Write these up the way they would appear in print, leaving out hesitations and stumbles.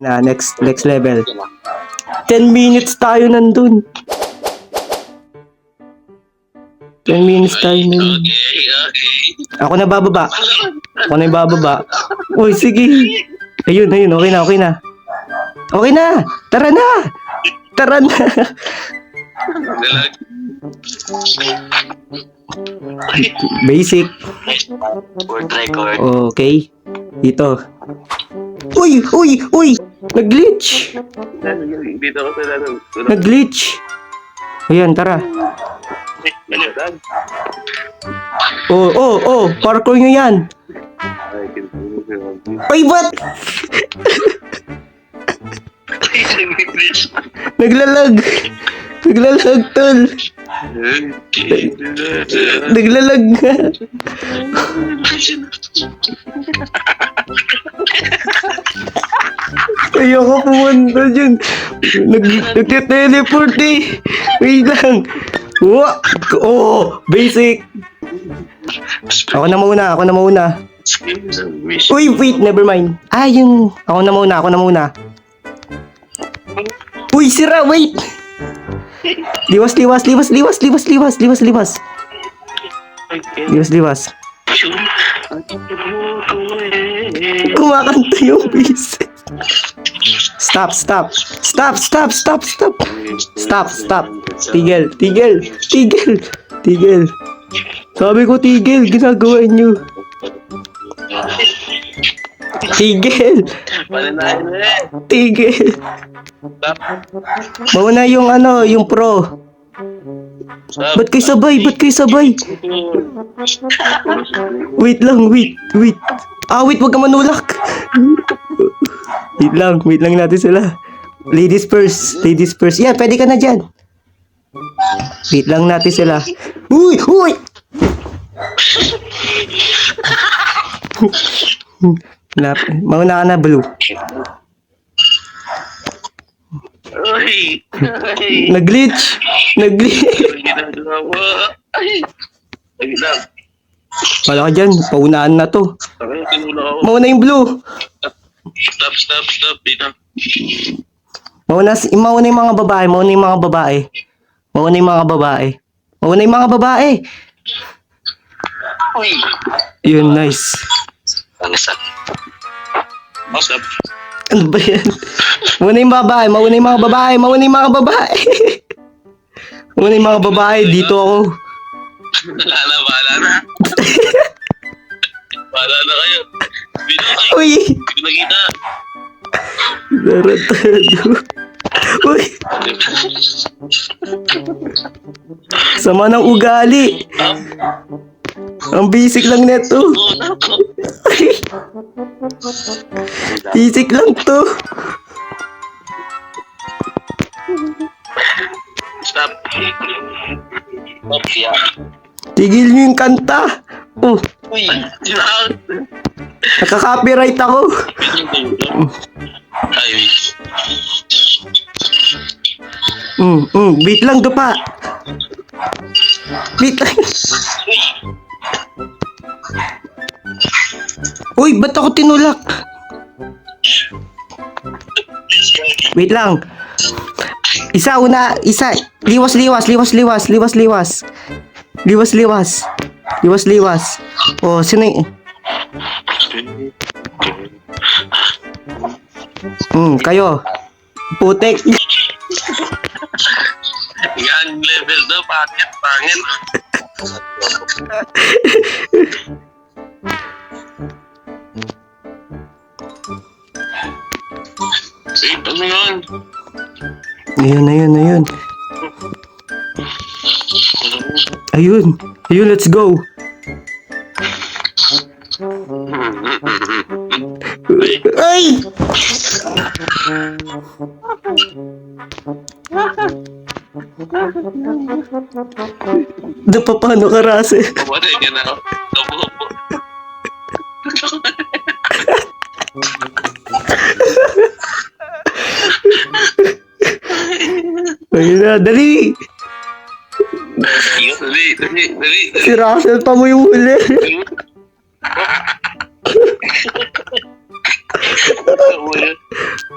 Na, next level. 10 minutes tayo nandun. 10 minutes tayo nandun. Okay. Ako na bababa. Ako na yung bababa. Uy, sige. Ayun. Okay na. Okay na. Tara na. Dalag. Basic. Word record. Okay. Dito. Uy! Nag-glitch! Dito ako sa lalong. Nag-glitch! Ayan, tara. Dalag. Oh, parkour nyo yan. Ay, ba't? Naglalag, tol. Naglalag nga. Ayoko pumunta dyan. Nagte-teleport eh. Wait lang. Oh, basic. Ako na muna. Uy, wait, never mind. Yung... Ako na muna. Uy, sira, wait. Liwas. Kumakanta yung basic. Stop. Tigil. Sabi ko tigil, ginagawa nyo. Tigil. Mauna yung yung pro. Ba't kayo sabay? Wait lang. Wait, wag ka manulak. Wait lang natin sila. Ladies first. Yeah, pwede ka na dyan. Wait lang natin sila. Uy! Mauna ka na, Blue. Nag-glitch. Wala ka dyan, paunahan na to. Mauna yung Blue. Stop. Dito. Mauna yung mga babae. Uy. Yun, nice. Pangasan. Stop. Ano ba yan? Mauna yung mga babae. Dito ako. Bahala na. Bahala na kayo. Uy! Hindi nakita. Daratado. Uy! Sama ng ugali. Ang basic lang neto. Basic lang to. Stop. Tigil nyo yung kanta. Oh, Uy. nakaka-copyright ako. Ay. Wait lang, dupa. Wait lang. Uy, ba't ako tinulak? Wait lang. Isa. Liwas. Oh, sino y- kayo. Putek. Yan level daw, pangit. Ano yun? Ayun, let's go. Ay! Paano ka, Rase? Wala ka na. Kabubo. Ayun na, dali! Dali. Si Russell pa mo yung huli.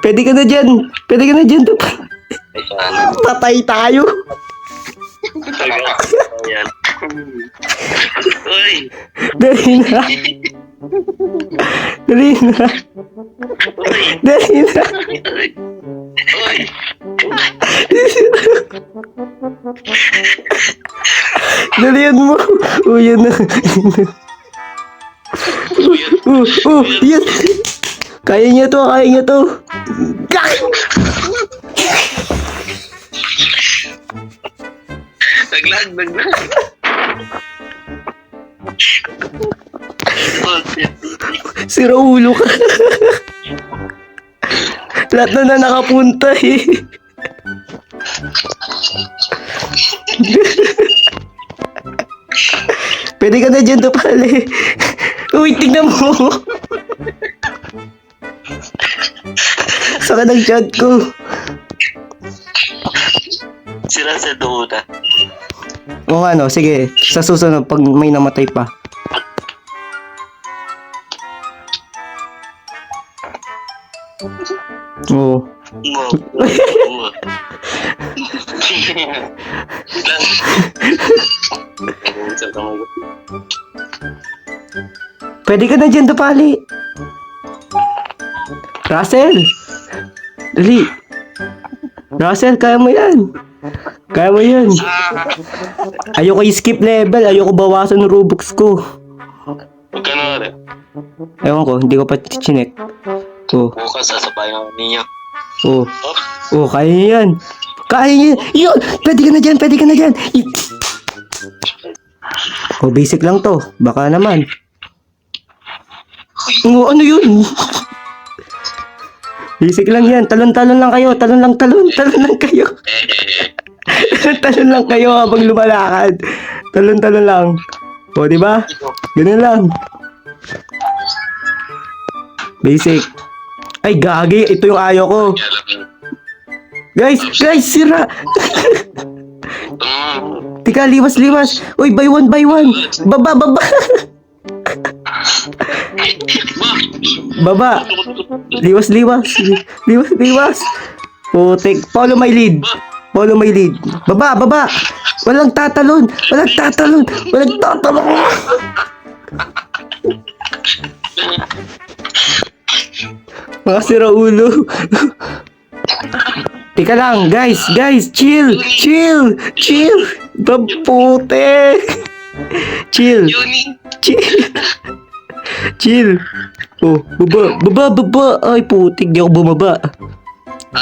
Pwede ka na dyan. Pwede ka na dyan. Ayan. Patay tayo. Ayan. Uy. Dali na. Dali na. Uy. Dali na. Uy. Uy. Dalian mo. Yan na. Yan. Kaya niya to, kaya niya to. Naglag. Sira ulo ka. Lahat na nakapunta eh. Pwede ka na dyan to pala. Uy, tignan mo. Saka ng chat ko. Sira sa duda. O ano, sige. Sa susunod, pag may namatay pa. Oo. Mo. Lang. Pwede ka na dyan to pali. Russell. Dali. Russell, kaya mo yan. Kaya mo yan. Ayoko i-skip level. Ayoko bawasan ng Robux ko. Magkano rin? Ewan ko, hindi ko pa chinek. Oh, Bukas sasabayan ninyo. oh. Oh, kaya niya yan. Kaya niya. Yun! Pwede ka na dyan, pwede ka na dyan. Oh, basic lang to. Baka naman. Oh, ano yun? Basic lang yan. Talon-talon lang kayo. Talon lang, talon. Talon lang kayo. Talon lang kayo habang lumalakad. Talon-talon lang. O, di ba? Ganun lang. Basic. Ay, gagi. Ito yung ayaw ko. Guys, sira. Tika, liwas. Uy, buy one. Baba. Baba. Liwas. Putik. Follow my lead. Baba. Walang tatalon. Mga sira ulo. Tika lang, guys, chill. Babote. Chill. Oh, baba. Ay, putik, di ako bumaba.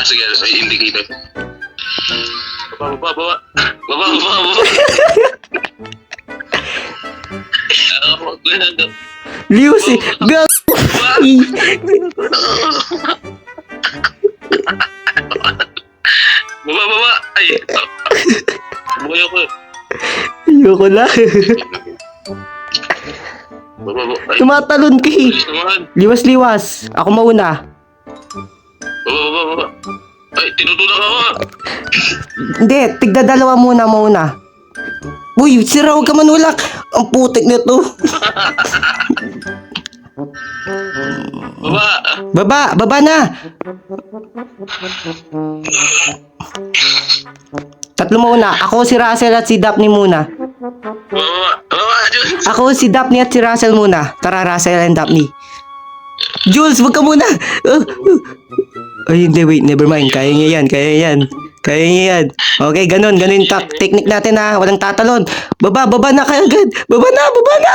Sige, indicator. Baba. Lius eh. Go! Baba. Ay. Buhay ako. Ayoko lang. Baba. Ay. Tumatalon ka eh. Bilis naman. Liwas. Ako mauna. Baba. Ay, tinutulak ako. Hindi, tigda dalawa muna. Uy, sira, huwag ka manulak. Ang putik na to. Baba na. Tatlo muna. Ako, si Russell at si Daphne muna. Baba, Jules. Ako, si Daphne at si Russell muna. Tara, Russell and Daphne. Jules, wag ka muna. Ay, hindi, wait. Never mind. Kaya niya yan. Okay, ganun yung technique natin ha. Walang tatalon. Baba na kayo agad. Baba na. Baba.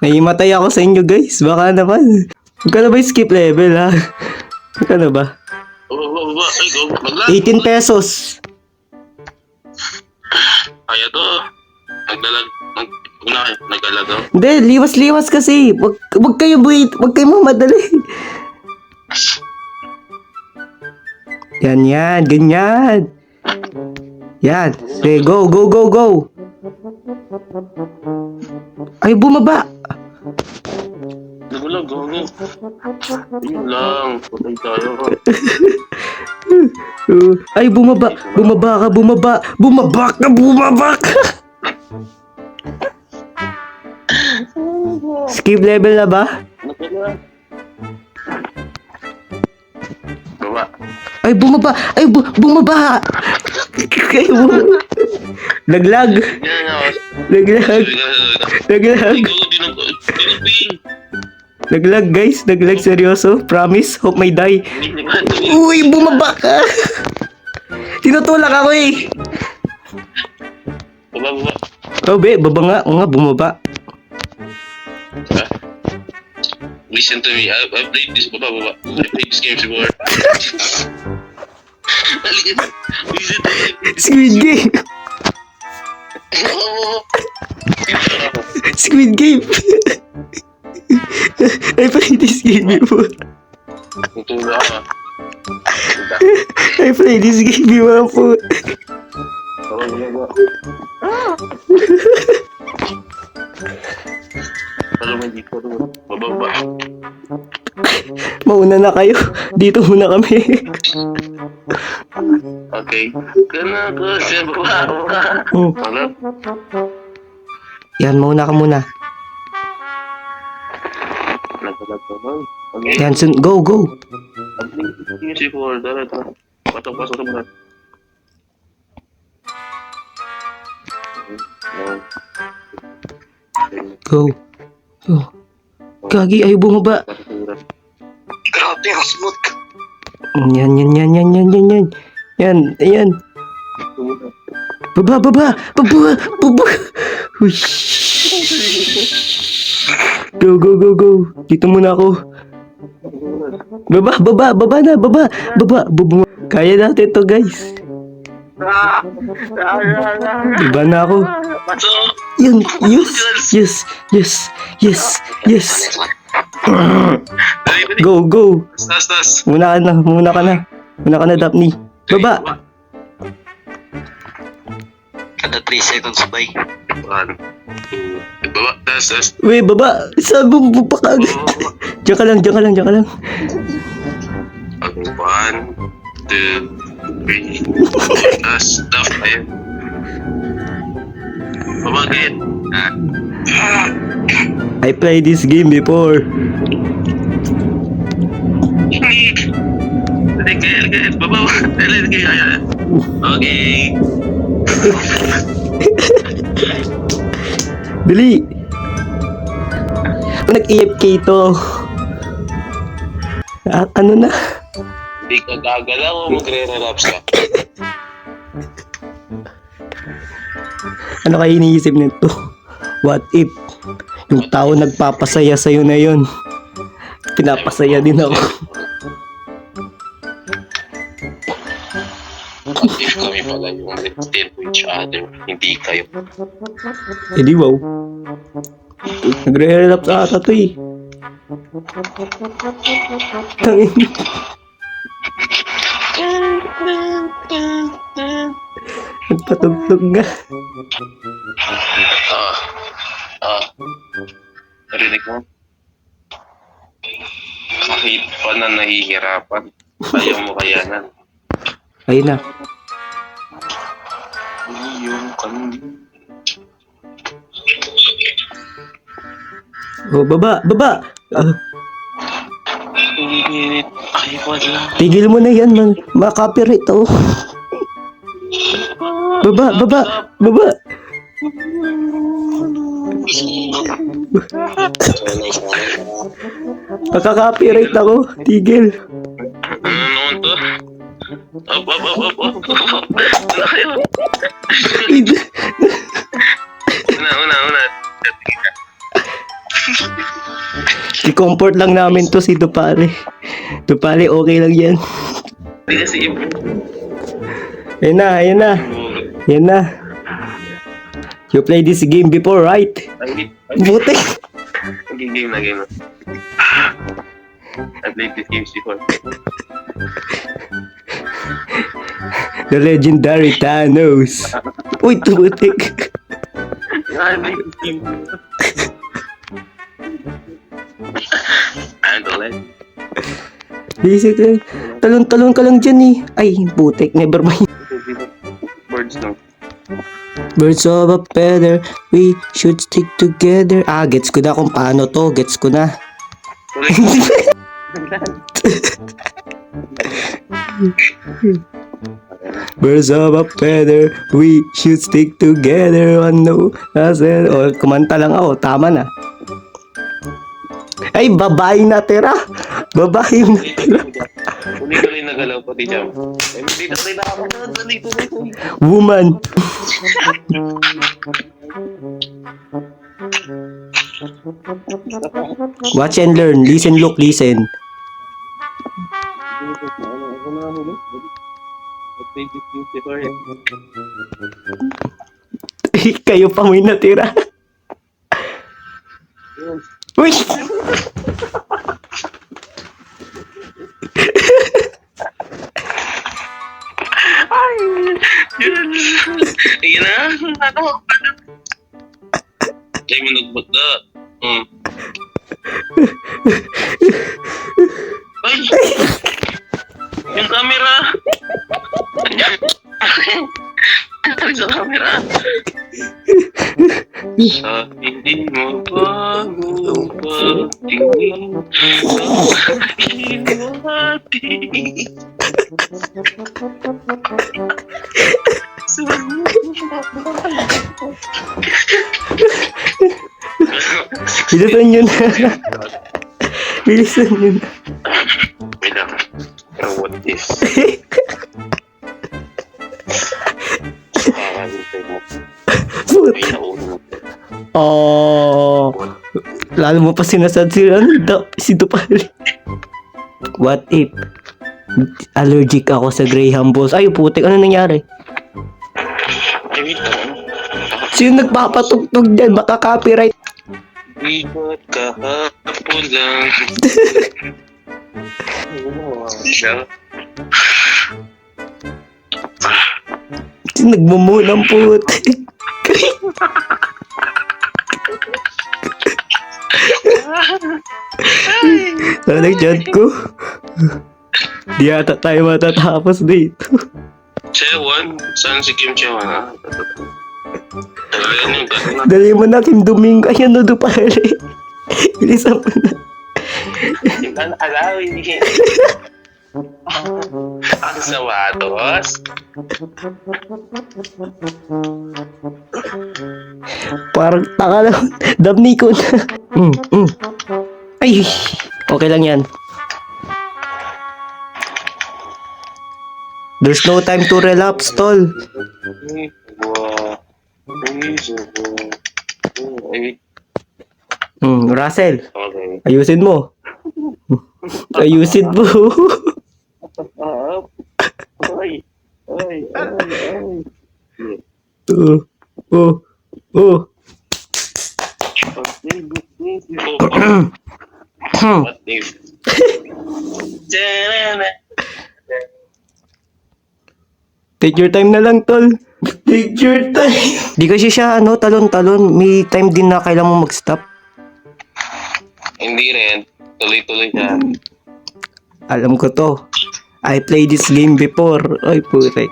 Naimatay ako sa inyo, guys. Baka naman. Huwag ka na ba skip level, ha? Huwag ka na ba? Baba. Ay, go. Maglag. 18 pesos. Kaya to. Naglalagaw. Hindi, liwas kasi. Huwag kayo mamadali. Yan, ganyan. Yan. Sige, go. Ay, bumaba. Nagulog, gago. Yun lang. Patay tayo. Ay, bumaba. Bumaba ka, bumaba. Bumaba ka, bumaba ka. Skip level na ba? Nakala. Baba. Ay, bumaba. Ay, bumaba. Kayo bumaba. Laglag. Yan nga. Laglag. Laglag. Dinuping. Laglag, guys. Laglag, seryoso. Promise. Hope may die. Uy, bumaba ka. Tinutulak ako eh. Baba. Oh, be. Baba nga. Oo nga, bumaba. Listen to me. I played this. Baba. I played this game before. Listen to me. Squid Game. Squid Game. I played this game before. Tutulak ka. I played this game before po. Baba. Alam mo dito. Baba. Mauna na kayo. Dito muna kami. Okay. Kana ko siya baba. Oh. Alam? Yan, mauna ka muna. Nagpapagpapag. Okay. Yan, go, go. Yung si Paul. Tara. Pasok na. Go. Go. Gagi, ayaw bumaba. Grabe ang smooth. Yan. Yan, ayan. Baba. Hush. Go. Dito muna ako. Baba na. Kaya natin to, guys. Diba na ako? Pasok. Yan, yes. Dali. Go. Tas. Muna ka na, Daphne. Baba. Kada 3 seconds bay. 1, 2, baba. Tas. Uy, baba. Saan mo baba ka agad? Diyan ka lang. Okay, 1, 2, 3. Tas. Stop. Ayun. Baba again. I played this game before. Dali, baba. Dali. Ayan. Okay. Dali. Nag-EFK to. Ano na? Hindi ka gagalaw o magre-relapse ka? Ano kayo iniisip nito? What if yung tao nagpapasaya sa'yo na yun? Pinapasaya din ako. What if kami pala yung retain to each other, hindi kayo? Eh di wow. Nagre-relapse ata to eh. Tangin. Nagpatugtog nga. Narinig mo? Kahit pa na nahihirapan, ayaw mo kayanan. Ayun na. Yung kanina. Oh, baba. Ay, wala. Tigil mo na yan, man. Ma-copyright oh. Baba. Pagka-copyright ako. Tigil. Ano naman to? Up. Ano kayo? Una. I-comfort lang namin to si Dupare. Dupare, okay lang yan. Hindi kasi Ayan na. You played this game before, right? Buti. Game na. I played this game before. The legendary Thanos. Uy, tumutik. I played this game before. Talent. Basic lang. Talon-talon ka lang dyan eh. Ay, putik. Never mind. Birds no. Birds of a feather, we should stick together. Ah, gets ko na kung paano to. Gets ko na. Birds of a feather, we should stick together. Ano? Kasi, kumanta lang ako. Tama na. Ay, babae natira. Babae natira. Uli ko rin nagalaw pati dyan. Ay, dito rin ako. Dito. Woman. Watch and learn. Listen, look, listen. Kayo pa may natira. Uy! Ayan na. Ano? Ay, manugbot na. Ay! Yung camera! Ay, sa camera! Sa hindi mo bago pagtingin sa hinwati. Bilisan nyo na. Bilisan nyo na. Wait lang. What is? Ay, nauna. Oh, lalo mo pa sinasad si si Tupali. What if allergic ako sa Graham Balls? Ay, putik, ano nangyari? Ay, wait lang. Sino nagpapatugtog dyan? Baka copyright. Ikot kahapon lang. Siya. Sino nagmumulang putik? Talag dyan ko. Di ata tayo matatapos dito. Chewan? Saan si Kim Chewan, ha? Talaga yun. Dali mo na, Kim Domingo. Ayan na do pare. Bilisan mo na. Ang alawi. Ang sawatos. Parang taka lang. Damni ko na. Ay, okay lang yan. There's no time to relapse, tol. Russell, Okay. ayusin mo. Ayusin mo. Ay. Oh. What if? Take your time na lang, tol. Take your time. Di kasi siya, talon-talon. May time din na kailangan mo mag-stop. Hindi rin. Tuloy-tuloy siya. Alam ko to. I played this game before. Ay, putek.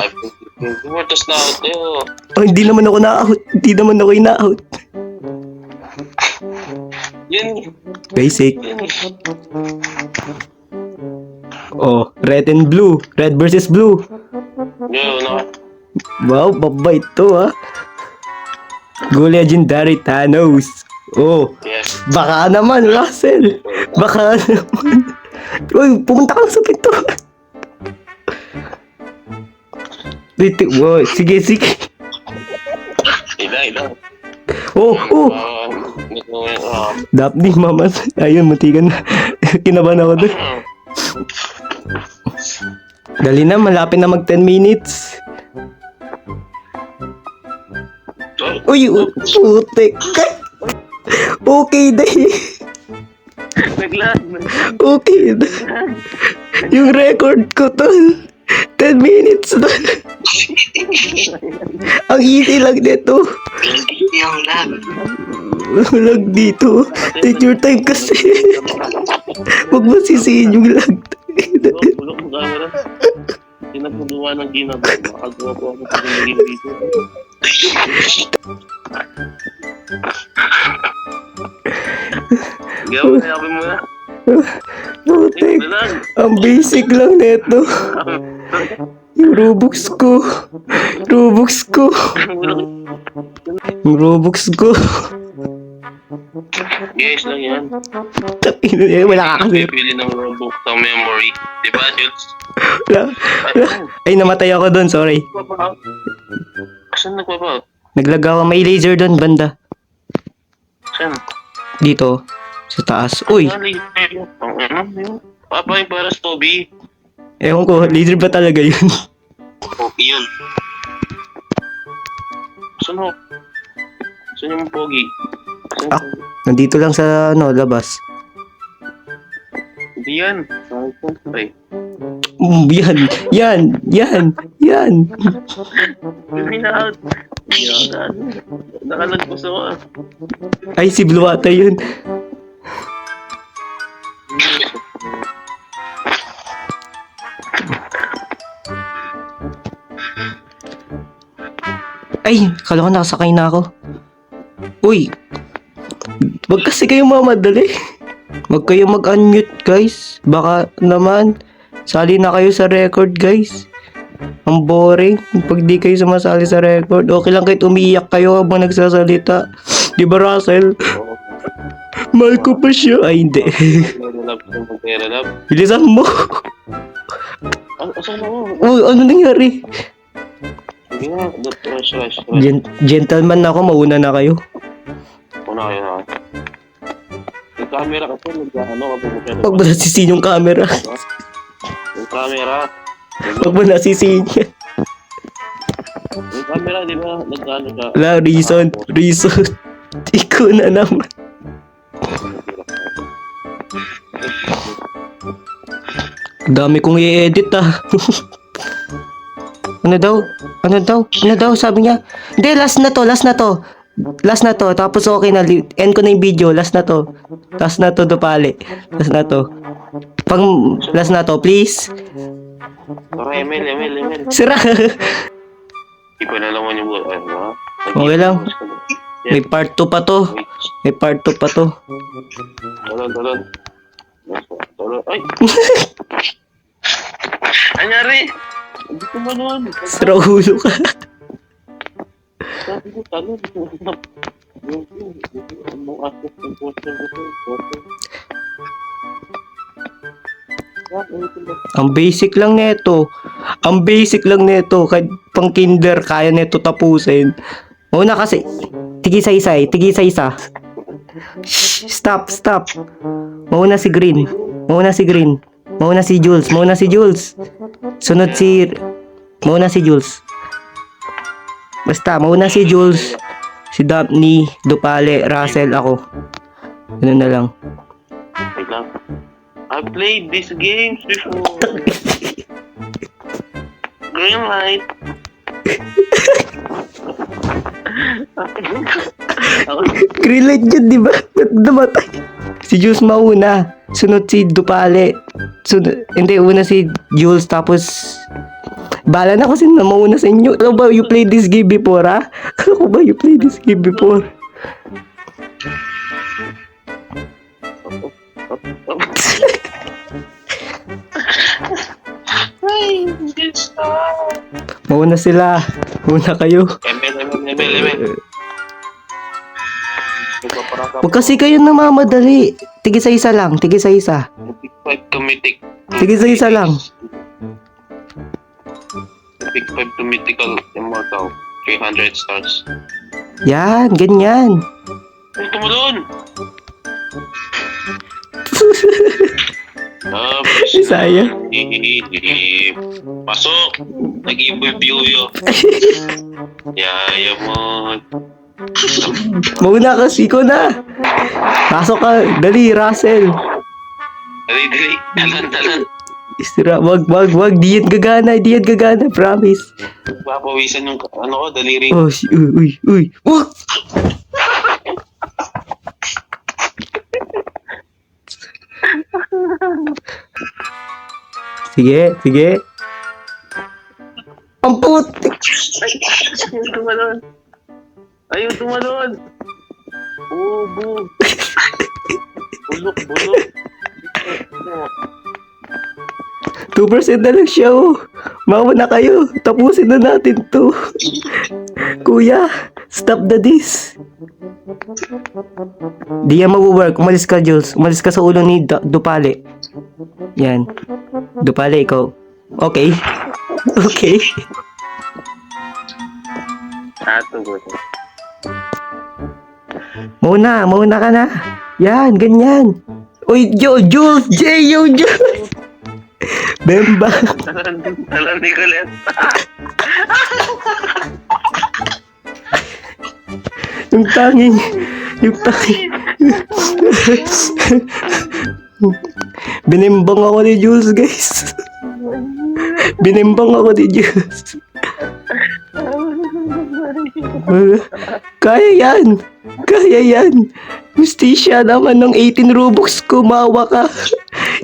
I've been before. Tapos na out tayo. Oh, hindi naman ako na-out. Hindi naman ako na-out. Yun. Basic. Yun. Oh, red and blue. Red versus blue. Yun, no? Wow, babait to, ha. Go legendary Thanos. Oh, Yes. baka naman, Russell. Baka naman. Uy, pumunta ka lang sa pinto. Wait, wow, sige. Ilang. Oh. Daphne, mama. Ayun, matigan na. Kinabahan ako doon. Dali na, malapit na mag 10 minutes. Uy, putik. Okay na eh. Okay na. Yung record ko to. 10 minutes na. Ang easy lang nito. Yung lang. lag dito. Take your time kasi. Huwag mo sisihin yung lag. Bulok ng camera. Tinagpuluwa ng ginagawa. Makagawa po ako sa game dito. Gawa, hayapin mo na. Putik. Ito lang. Ang basic lang neto. Yung Robux ko. Robux ko. Yung Robux ko. Yes lang yan. Tapino niya, wala ka kasi. Bibili ng Robux sa memory. Diba, Jules? Wala. Ay, namatay ako doon, sorry. Saan nagpapa? Naglag ako, may laser doon, banda. Saan? Dito, sa taas. Uy, Ang ano yun? Papa yung para sa Toby. ewan ko, laser ba talaga yun? Toby yun. Saan ho? Saan yung Pogi? Saan? Ah. Nandito lang sa, labas. Hindi yan. Ay. Yan, yan, yan, yan. Hindi na out. Nakalagpos ako ah. Ay, si Blue ata yun. Ay, kala ko nakasakay na ako. Uy, wag kasi kayo mamadali. Wag kayo mag-unmute, guys. Baka naman, sali na kayo sa record, guys. Ang boring. Pag di kayo sumasali sa record, okay lang kahit umiiyak kayo habang nagsasalita. Di ba, Russell? Mahal ko pa siya. Ay, hindi. Magre-relap. Bilisan mo. Asan ako? Uy, ano nangyari? Sige nga. Rush. Gentleman ako, mauna na kayo. Una kayo na. Yung camera kasi, nag-ano ka pumunta na. Pag ba nasisihin yung camera? Yung camera. Pag ba nasisihin yan? Yung camera, di ba? Nag-ano ka. Wala, reason. Ikaw na naman. Dami kong i-edit ah. Ano daw? Sabi niya. Hindi, last na to. Tapos okay na. End ko na yung video. Last na to, Dupali. Last na to. Last na to, please. Tara, Emil. Sira. Hindi pa nalaman yung ano. Okay lang. May part 2 pa to. Talon. Ay! Anyari? Hindi ko manuan. Sira ulo ka. Sabi ko, talon. Anong aspect ng poster ko? Ang basic lang neto. Kahit pang kinder, kaya neto tapusin. Una kasi, tigisa-isa. Shh, stop. Mauna si Green. Mauna si Jules. Sunod mauna si Jules. Basta, mauna si Jules. Si Daphne, Dupale, Russell, ako. Ganun na lang. Wait lang. I played these games before. Green light. Green light yun, di ba? Ba't namatay? Si Jules mauna. Sunod si Dupale. Una si Jules, tapos bala na kasi na mauna sa inyo. Ano ba, you played this game before, ha? Ano ba, you played this game before? Mauna sila. Mauna kayo. Emil. Huwag kasi kayo namamadali. Tigisa-isa lang. Tigisa-isa lang. Epic 5 to mythical immortal. 300 stars. Yan, ganyan. Gusto mo doon? Sayang. Pasok! Nag-ibuy-buyo. Yaya mo. Mauna kasi ko na. Pasok ka. Dali, Russell. Dali. Talan. Istira. Wag. Di yan gagana. Promise. Papawisan yung ano ko, daliri. Oh, uy. Wag! Sige, sige. Ang putik. Ayaw tumalon. Ayaw tumalon. Bug. Bulok. 2% na lang siya, oh. Mauna kayo. Tapusin na natin to. Kuya, stop the this. Di yan mag-work. Umalis ka, Jules. Umalis ka sa ulo ni Dupale. Yan. Dupale, ikaw. Okay. Okay. Tugot. Mauna ka na. Yan, ganyan. Uy, Jules! Jules! Bemba. Alam ni Colette. Yung tanging. Binimbang ako ni Jules, guys. Binimbang ako ni Jules. Kaya yan. Justisya naman ng 18 Robux ko, mawa ka.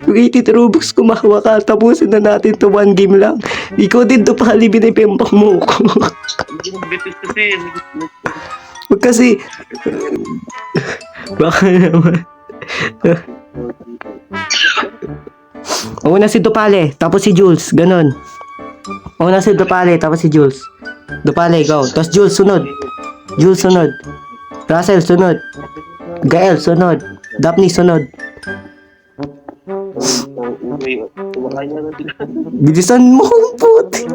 Yung 18 Robux ko, mawa ka. Tapusin na natin to, 1 game lang. Ikaw din to, pali, binipimbang mo ko. Bitis kasi. Huwag kasi. Baka naman. Una si Dupale, tapos si Jules, ganon. Una si Dupale, tapos si Jules. Dupale, ikaw. Tapos Jules, sunod. Jules, sunod. Russell, sunod. Gael, sunod. Daphne, sunod. Bilisan mo, puti.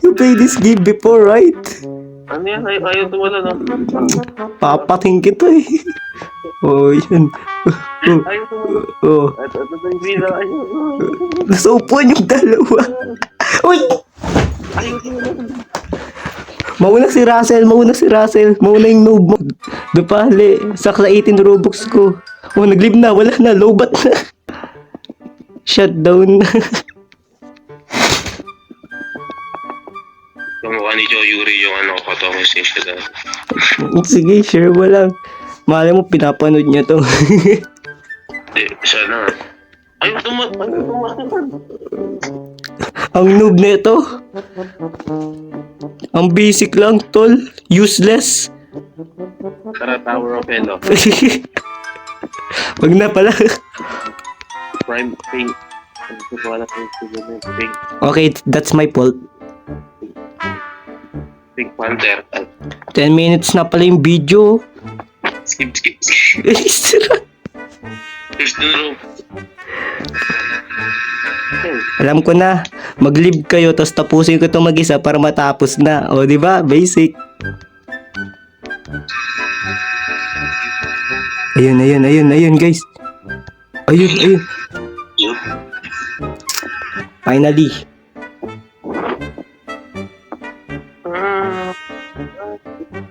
You played this game before, right? Ano yan? Ayaw tumalon. Papating kita eh. Oh, yan. Ayaw tumalon. Oh. At yung visa. Nasa upuan yung dalawa. Uy! Ayaw tumalon. Mauna si Russell. Mauna yung noob mo. Dupale. Sakla 18 Robux ko. Oh, nag-leave na. Wala na. Lobat na. Shutdown na. Kamukha ni Joe Yuri yung katong station na. Sige, share mo lang. Malay mo, pinapanood niya to. Siya na. Ayaw tumalon. Ang noob na ito. Ang basic lang, tol. Useless. Tara, Tower of Hell. Wag na pala. Prime Pink. Pink. Okay, that's my fault. Pink Panther. 10 minutes na pala yung video. Skip. There's no room. Alam ko na. Mag-leave kayo, tapos tapusin ko ito mag-isa para matapos na. O, di ba? Basic. Ayun, guys. Ayun. Finally.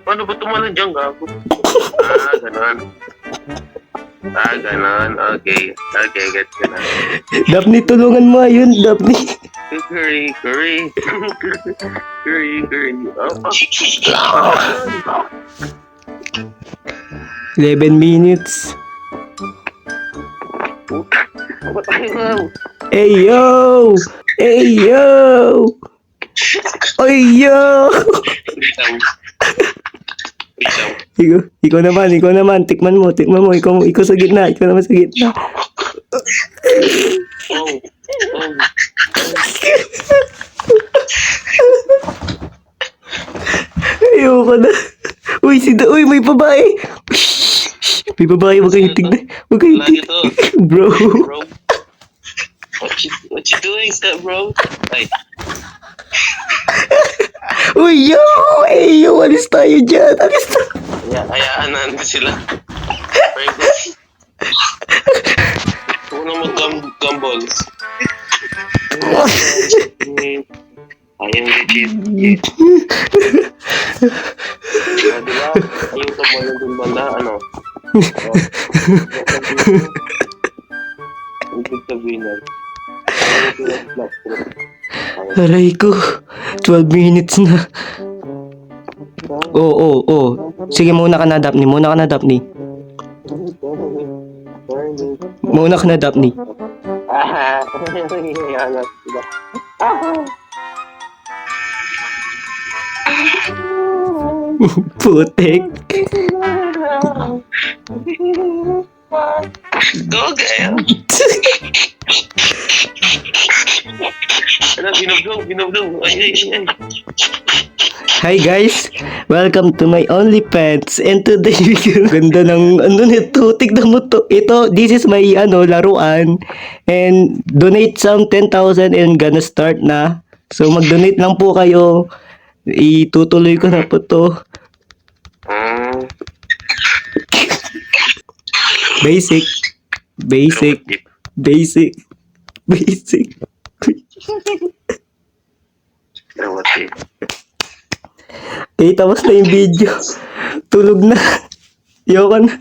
Paano ba tumalon dyan, gago? Ganon. Okay, get ko na. Daphne, tulungan mo. Ayun, Daphne. Curry. 11 minutes. Ba't tayo? Ayo! Ikaw naman. Tikman mo. Ikaw sa gitna. Ikaw naman sa gitna. Ayoko na. Uy, may babae. May babae, huwag kayong tignan. Lagi to. Bro. What you doing, step bro? Ay, Uy, alis tayo dyan. hayaan na natin sila. Huwag na mag-gumballs. Ayaw legit. Diba? Ayaw ka mo lang banda, ano? Ibig sabihin na. Aray ko. 12 minutes na. Oo. Sige, muna ka na, Daphne. Mauna ka na, Daphne. Putik. Go, girl. Ano, binubdong. Ay. Hi guys! Welcome to my OnlyFans. And today, ganda ng ano nito, tignan mo to. Ito, this is my laruan. And donate some 10,000 and gonna start na. So mag-donate lang po kayo. Itutuloy ko na po to. Basic. Okay, tapos na yung video. Tulog na. Ayoko na.